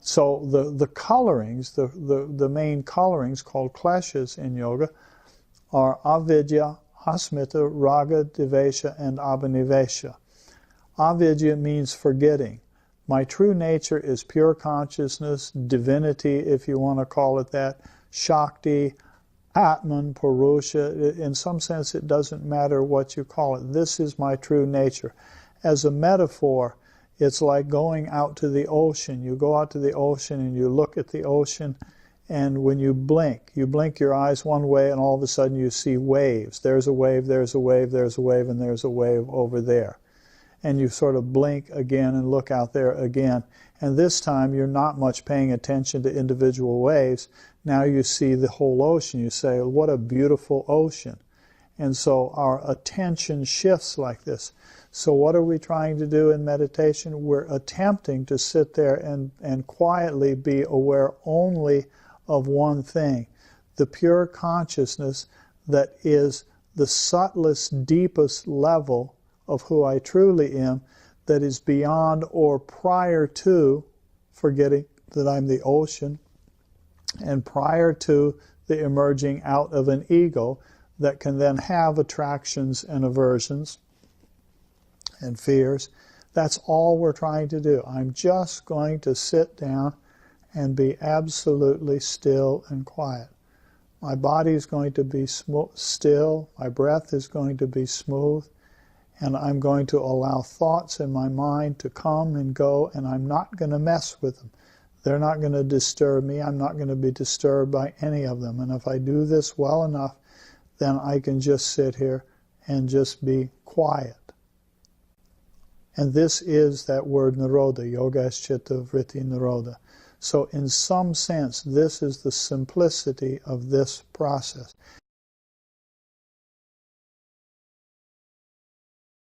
So the colorings, the main colorings called kleshas in yoga are avidya, asmita, raga, devesha, and abhinivesha. Avidya means forgetting. My true nature is pure consciousness, divinity, if you want to call it that, Shakti, Atman, Purusha. In some sense, it doesn't matter what you call it. This is my true nature. As a metaphor, it's like going out to the ocean. You go out to the ocean and you look at the ocean, and when you blink your eyes one way, and all of a sudden you see waves. There's a wave, there's a wave, there's a wave, and there's a wave over there. And you sort of blink again and look out there again. And this time you're not much paying attention to individual waves. Now you see the whole ocean. You say, what a beautiful ocean. And so our attention shifts like this. So what are we trying to do in meditation? We're attempting to sit there and quietly be aware only of one thing, the pure consciousness that is the subtlest, deepest level of who I truly am, that is beyond or prior to forgetting that I'm the ocean, and prior to the emerging out of an ego that can then have attractions and aversions and fears. That's all we're trying to do. I'm just going to sit down and be absolutely still and quiet. My body is going to be still, my breath is going to be smooth, and I'm going to allow thoughts in my mind to come and go, and I'm not going to mess with them. They're not going to disturb me. I'm not going to be disturbed by any of them. And if I do this well enough, then I can just sit here and just be quiet. And this is that word nirodha, yogaschita vritti nirodha. So in some sense, this is the simplicity of this process.